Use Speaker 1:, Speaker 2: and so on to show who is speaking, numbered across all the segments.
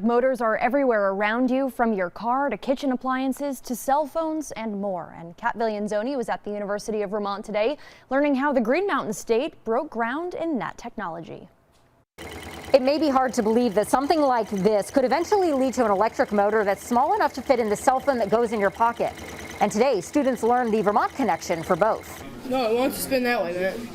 Speaker 1: Motors are everywhere around you, from your car to kitchen appliances to cell phones and more. And Cat Viglienzoni was at the University of Vermont today, learning how the Green Mountain State broke ground in that technology.
Speaker 2: It may be hard to believe that something like this could eventually lead to an electric motor that's small enough to fit in the cell phone that goes in your pocket. And today, students learned the Vermont connection for both.
Speaker 3: No, it wants to spin that way, man.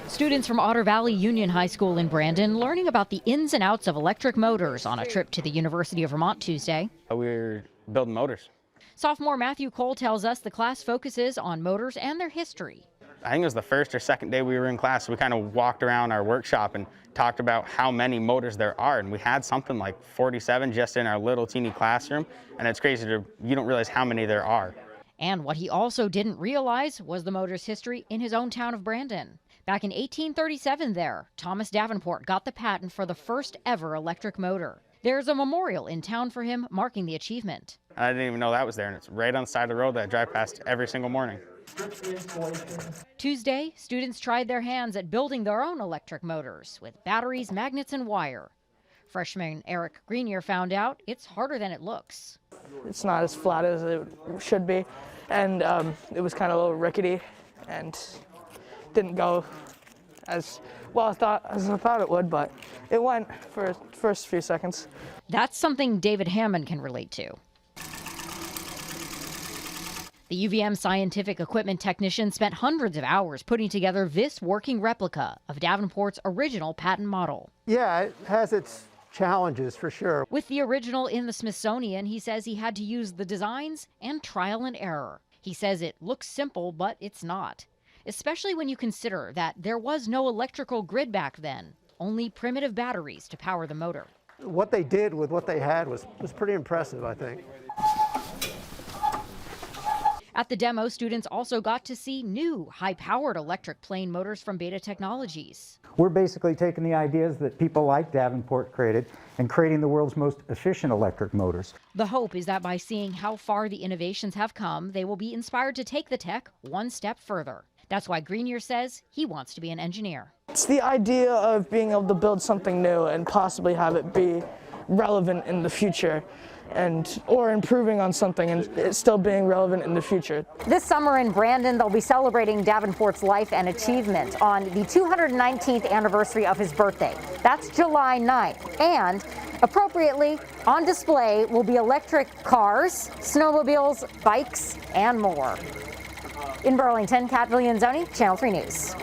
Speaker 4: Students from Otter Valley Union High School in Brandon learning about the ins and outs of electric motors on a trip to the University of Vermont Tuesday.
Speaker 5: We're building motors.
Speaker 4: Sophomore Matthew Cole tells us the class focuses on motors and their history.
Speaker 5: I think it was the first or second day we were in class, we kind of walked around our workshop and talked about how many motors there are. And we had something like 47 just in our little teeny classroom. And it's crazy you don't realize how many there are.
Speaker 4: And what he also didn't realize was the motor's history in his own town of Brandon. Back in 1837 there, Thomas Davenport got the patent for the first ever electric motor. There's a memorial in town for him marking the achievement.
Speaker 5: I didn't even know that was there, and it's right on the side of the road that I drive past every single morning.
Speaker 4: Tuesday, students tried their hands at building their own electric motors with batteries, magnets, and wire. Freshman Eric Greenier found out it's harder than it looks.
Speaker 3: It's not as flat as it should be, and it was kind of a little rickety, and didn't go as well as I thought it would, but it went for the first few seconds.
Speaker 4: That's something David Hammond can relate to. The UVM scientific equipment technician spent hundreds of hours putting together this working replica of Davenport's original patent model.
Speaker 6: Yeah, it has its challenges for sure.
Speaker 4: With the original in the Smithsonian, he says he had to use the designs and trial and error. He says it looks simple, but it's not, especially when you consider that there was no electrical grid back then, only primitive batteries to power the motor.
Speaker 6: What they did with what they had was pretty impressive, I think.
Speaker 4: At the demo, students also got to see new high-powered electric plane motors from Beta Technologies.
Speaker 7: We're basically taking the ideas that people like Davenport created and creating the world's most efficient electric motors.
Speaker 4: The hope is that by seeing how far the innovations have come, they will be inspired to take the tech one step further. That's why Greenier says he wants to be an engineer.
Speaker 3: It's the idea of being able to build something new and possibly have it be relevant in the future, or improving on something and it still being relevant in the future.
Speaker 2: This summer in Brandon, they'll be celebrating Davenport's life and achievement on the 219th anniversary of his birthday. That's July 9th. And appropriately, on display will be electric cars, snowmobiles, bikes, and more. In Burlington, Cat Viglienzoni, Channel 3 News.